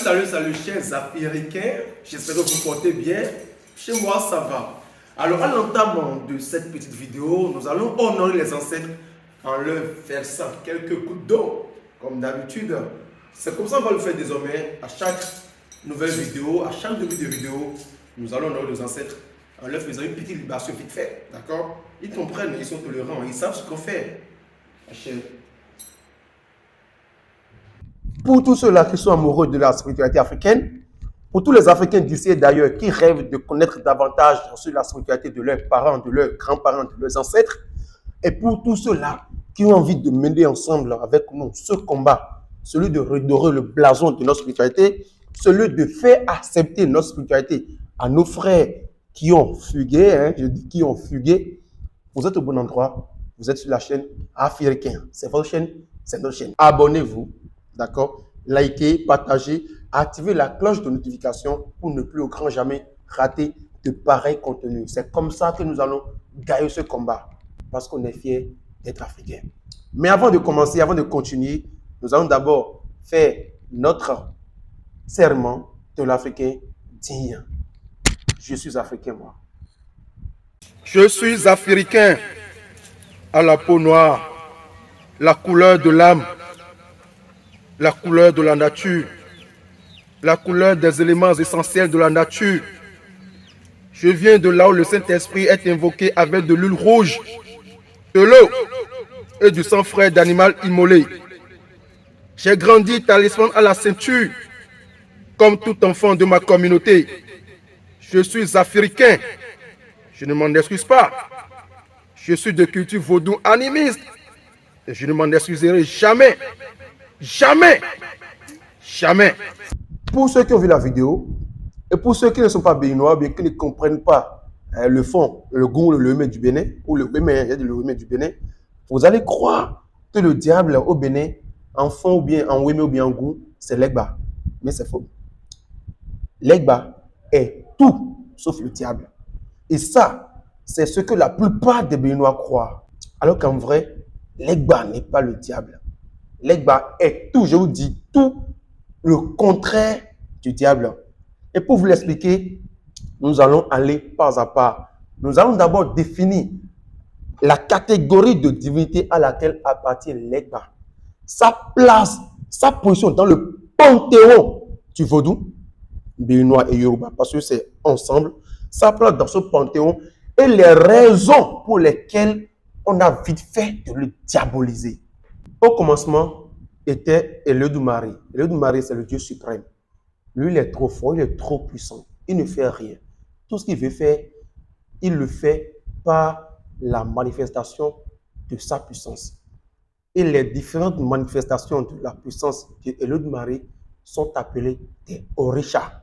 Salut, chers Africains. J'espère que vous portez bien. Chez moi, ça va. Alors, à l'entame de cette petite vidéo, nous allons honorer les ancêtres en leur versant quelques coups d'eau, comme d'habitude. C'est comme ça qu'on va le faire désormais. À chaque nouvelle vidéo, à chaque début de vidéo, nous allons honorer les ancêtres en leur faisant une petite libération vite fait. D'accord? Ils comprennent, ils sont tolérants, ils savent ce qu'on fait. Pour tous ceux-là qui sont amoureux de la spiritualité africaine, pour tous les Africains d'ici et d'ailleurs qui rêvent de connaître davantage sur la spiritualité de leurs parents, de leurs grands-parents, de leurs ancêtres, et pour tous ceux-là qui ont envie de mener ensemble avec nous ce combat, celui de redorer le blason de notre spiritualité, celui de faire accepter notre spiritualité à nos frères qui ont fugué, je dis qui ont fugué, vous êtes au bon endroit, vous êtes sur la chaîne Africain. C'est votre chaîne, c'est notre chaîne. Abonnez-vous. D'accord? Likez, partagez, activez la cloche de notification pour ne plus au grand jamais rater de pareils contenus. C'est comme ça que nous allons gagner ce combat parce qu'on est fiers d'être africains. Mais avant de commencer, avant de continuer, nous allons d'abord faire notre serment de l'Africain digne. Je suis africain, moi. Je suis africain à la peau noire, la couleur de l'âme, la couleur de la nature, la couleur des éléments essentiels de la nature. Je viens de là où le Saint-Esprit est invoqué avec de l'huile rouge, de l'eau et du sang frais d'animal immolé. J'ai grandi talisman à la ceinture, comme tout enfant de ma communauté. Je suis africain, je ne m'en excuse pas. Je suis de culture vaudou animiste et je ne m'en excuserai jamais. Jamais. Jamais. Pour ceux qui ont vu la vidéo, et pour ceux qui ne sont pas béninois, bien qui ne comprennent pas le fond, le goût, le remède du Bénin, ou le remède du Bénin, vous allez croire que le diable au Bénin, en fond ou bien en remède ou bien en goût, c'est l'Egba. Mais c'est faux. L'Egba est tout sauf le diable. Et ça, c'est ce que la plupart des Béninois croient. Alors qu'en vrai, l'Egba n'est pas le diable. L'Egba est tout, je vous dis, tout le contraire du diable. Et pour vous l'expliquer, nous allons aller pas à pas. Nous allons d'abord définir la catégorie de divinité à laquelle appartient l'Egba. Sa place, sa position dans le panthéon du vaudou, béninois et yoruba, parce que c'est ensemble, sa place dans ce panthéon et les raisons pour lesquelles on a vite fait de le diaboliser. Au commencement était Elédumare. Elédumare, c'est le Dieu suprême. Lui, il est trop fort, il est trop puissant. Il ne fait rien. Tout ce qu'il veut faire, il le fait par la manifestation de sa puissance. Et les différentes manifestations de la puissance de Elédumare sont appelées des orishas.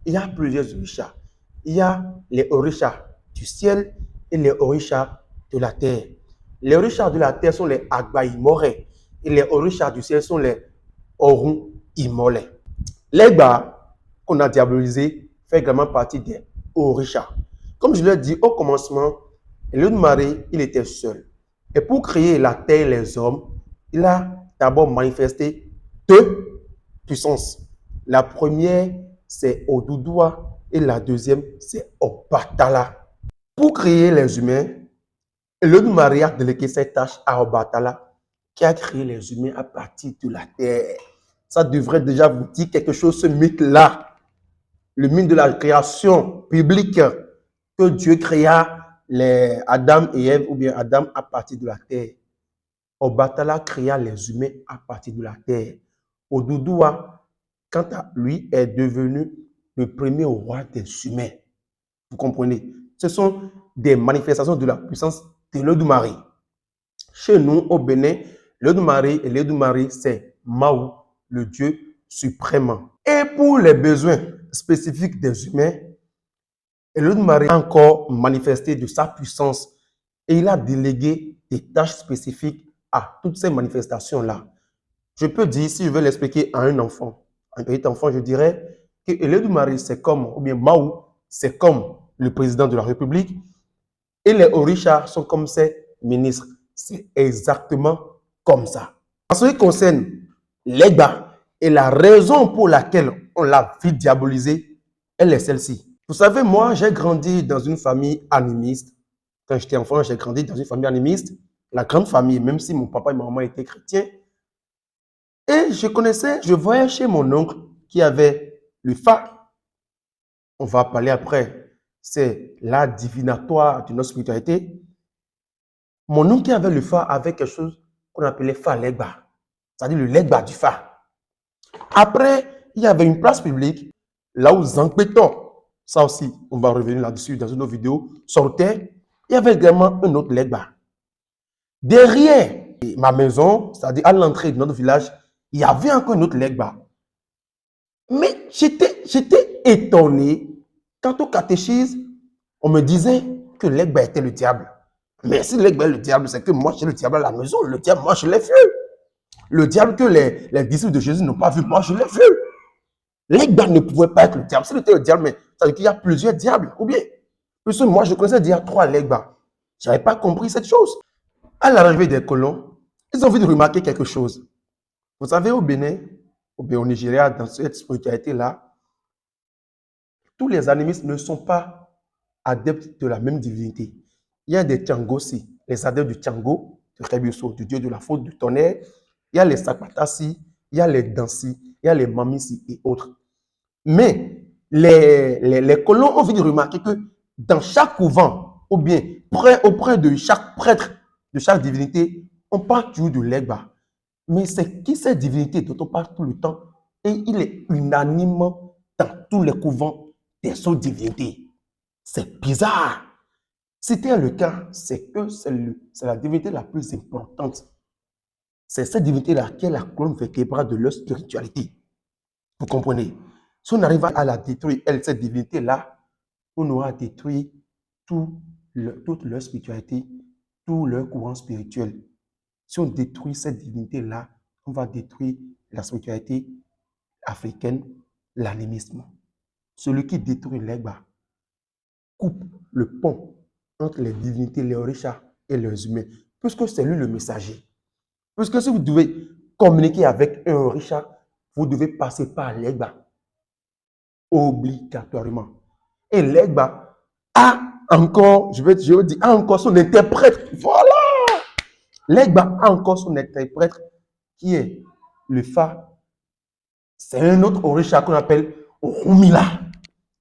Il y a plusieurs orishas. Il y a les orishas du ciel et les orishas de la terre. Les orishas de la terre sont les Agba-Imore et les orishas du ciel sont les Orun Imole. L'Egba qu'on a diabolisé fait également partie des orishas. Comme je l'ai dit au commencement, Elédumare, il était seul. Et pour créer la terre et les hommes, il a d'abord manifesté deux puissances. La première, c'est Oduduwa et la deuxième, c'est Obatala. Pour créer les humains, Elédumare a délégué cette tâche à Obatala, qui a créé les humains à partir de la terre. Ça devrait déjà vous dire quelque chose, ce mythe-là. Le mythe de la création biblique, que Dieu créa les Adam et Ève, ou bien Adam à partir de la terre. Obatala créa les humains à partir de la terre. Oduduwa, quant à lui, est devenu le premier roi des humains. Vous comprenez? Ce sont des manifestations de la puissance de l'Elédumare. Chez nous, au Bénin, l'Elédumare, c'est Mahou, le Dieu suprême. Et pour les besoins spécifiques des humains, Elédumare a encore manifesté de sa puissance et il a délégué des tâches spécifiques à toutes ces manifestations-là. Je peux dire, si je veux l'expliquer à un enfant, un petit enfant, je dirais que Elédumare, c'est comme, ou bien Mahou, c'est comme le président de la République et les orishas sont comme ses ministres. C'est exactement comme ça. En ce qui concerne l'Egba, Et la raison pour laquelle on l'a vite diabolisé, elle est celle-ci. Vous savez, moi, j'ai grandi dans une famille animiste. Quand j'étais enfant, j'ai grandi dans une famille animiste, la grande famille, même si mon papa et ma maman étaient chrétiens. Et je voyais chez mon oncle qui avait le fa. On va parler après. C'est l'art divinatoire de notre spiritualité. Mon oncle qui avait le fa avait quelque chose qu'on appelait fa legba, c'est-à-dire le legba du fa. Après, il y avait une place publique, là où Zankbeton, ça aussi, on va revenir là-dessus dans une autre vidéo, sortait. Il y avait également un autre legba. Derrière ma maison, c'est-à-dire à l'entrée de notre village, il y avait encore un autre legba. Mais j'étais étonné quand au catéchisme, on me disait que legba était le diable. Mais si legba est le diable, c'est que moi j'ai le diable à la maison. Le diable, moi je l'ai vu. Le diable que les disciples de Jésus n'ont pas vu, moi je l'ai vu. Legba ne pouvait pas être le diable. Si c'était le diable, mais ça veut dire qu'il y a plusieurs diables. Ou bien, parce que moi je connaissais déjà 3 legba. Je n'avais pas compris cette chose. À l'arrivée des colons, ils ont envie de remarquer quelque chose. Vous savez, au Bénin, au Nigeria, dans cette spiritualité-là, tous les animistes ne sont pas adeptes de la même divinité. Il y a des Tchangossi, les adeptes du Tchango, de Rebiuso, du dieu de la faute, du tonnerre. Il y a les Sakpatasi, il y a les Dansi, il y a les Mamisi et autres. Mais les colons ont envie de remarquer que dans chaque couvent, ou bien auprès de chaque prêtre, de chaque divinité, on parle toujours de Legba. Mais c'est qui cette divinité dont on parle tout le temps? Et il est unanime dans tous les couvents des autres divinités. C'est bizarre. C'était le cas, c'est que c'est la divinité la plus importante. C'est cette divinité-là qui est la colonne vertébrale de leur spiritualité. Vous comprenez? Si on arrive à la détruire, cette divinité-là, on aura détruit toute leur spiritualité, tout leur courant spirituel. Si on détruit cette divinité-là, on va détruire la spiritualité africaine, l'animisme. Celui qui détruit l'Egba coupe le pont entre les divinités, les orishas et les humains, puisque c'est lui le messager. Puisque si vous devez communiquer avec un orisha, vous devez passer par l'Egba, obligatoirement. Et l'Egba a encore, je veux dire, a encore son interprète. Voilà! L'Egba a encore son interprète qui est le Fa. C'est un autre orisha qu'on appelle Orumila.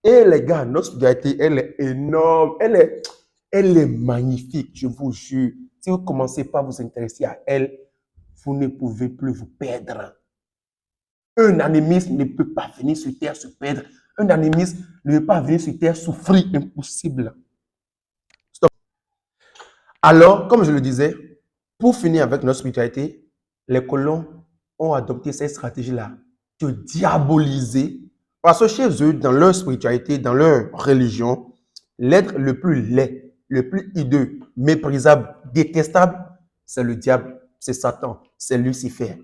Et les gars, notre spiritualité, elle est énorme. Elle est magnifique, je vous jure. Si vous ne commencez pas à vous intéresser à elle, vous ne pouvez plus vous perdre. Un animiste ne peut pas venir sur terre se perdre. Un animiste ne peut pas venir sur terre souffrir. Impossible. Stop. Alors, comme je le disais, pour finir avec notre spiritualité, les colons ont adopté cette stratégie-là de diaboliser. Parce que chez eux, dans leur spiritualité, dans leur religion, l'être le plus laid, le plus hideux, méprisable, détestable, c'est le diable, c'est Satan, c'est Lucifer.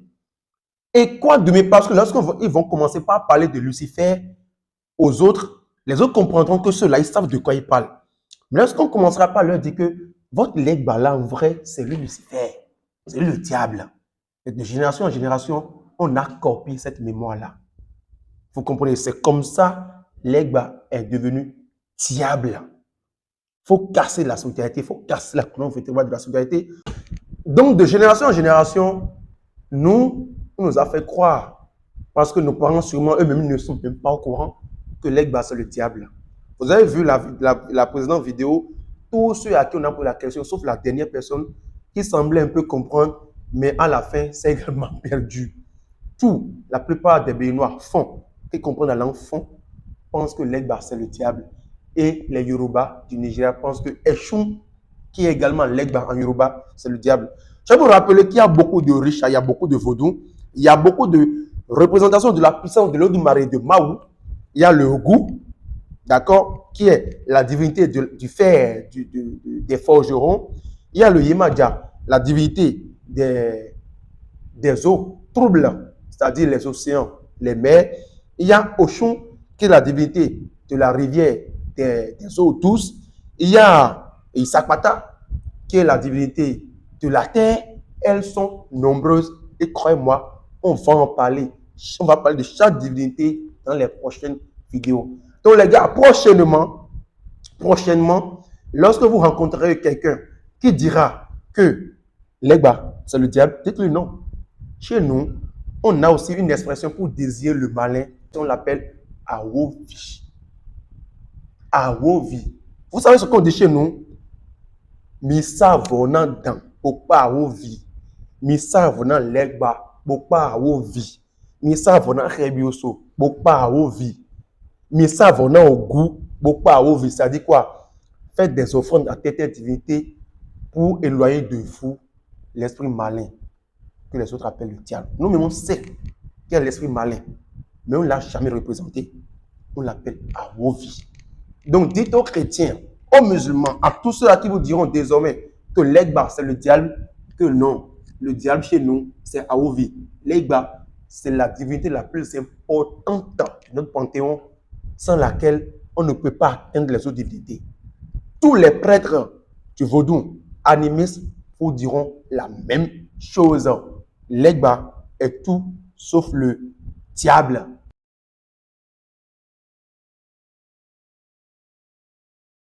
Et quoi de mieux, parce que lorsqu'ils vont commencer par parler de Lucifer aux autres, les autres comprendront que ceux-là, ils savent de quoi ils parlent. Mais lorsqu'on commencera par leur dire que votre legba là, en vrai, c'est le Lucifer, c'est le diable. Et de génération en génération, on a copié cette mémoire-là. Vous comprenez? C'est comme ça, l'Egba est devenu diable. Il faut casser la solidarité, il faut casser la colonne vertébrale de la solidarité. Donc, de génération en génération, on nous a fait croire, parce que nos parents, sûrement, eux-mêmes, ne sont même pas au courant que l'Egba, c'est le diable. Vous avez vu la précédente vidéo, tous ceux à qui on a posé la question, sauf la dernière personne qui semblait un peu comprendre, mais à la fin, c'est également perdu. La plupart des Béninois qui comprennent la langue pensent que l'Egba, c'est le diable. Et les Yoruba du Nigeria pensent que Eshun, qui est également l'Egba en Yoruba, c'est le diable. Je vais vous rappeler qu'il y a beaucoup de riches, il y a beaucoup de vaudous, il y a beaucoup de représentations de la puissance de l'Odumare de Maou. Il y a le Ogou, d'accord, qui est la divinité du fer, des forgerons. Il y a le Yemadja, la divinité des eaux troubles, c'est-à-dire les océans, les mers. Il y a Oshun, qui est la divinité de la rivière des eaux douces. Il y a Isakpata, qui est la divinité de la terre. Elles sont nombreuses et croyez-moi, on va en parler On va parler de chaque divinité dans les prochaines vidéos. Donc les gars, prochainement, lorsque vous rencontrerez quelqu'un qui dira que Legba, c'est le diable, dites-lui non. Chez nous, on a aussi une expression pour désigner le malin. On l'appelle Awovi. Awovi. Vous savez ce qu'on dit chez nous? Misa vonan dan, pokpa Awovi. Misa vonan Legba, pokpa Awovi. Misa vonan Rebioso, pokpa Awovi. Misa vonan Ogu, pokpa Awovi. Ça dit quoi? Faites des offrandes à tête divinité pour éloigner de vous l'esprit malin que les autres appellent le diable. Nous-mêmes, on sait qu'il y a l'esprit malin, mais on ne l'a jamais représenté. On l'appelle Awovi. Donc, dites aux chrétiens, aux musulmans, à tous ceux-là qui vous diront désormais que l'Egba, c'est le diable, que non, le diable chez nous, c'est Awovi. L'Egba, c'est la divinité la plus importante de notre panthéon, sans laquelle on ne peut pas atteindre les autres divinités. Tous les prêtres du vaudou animistes vous diront la même chose. L'Egba est tout sauf le diable.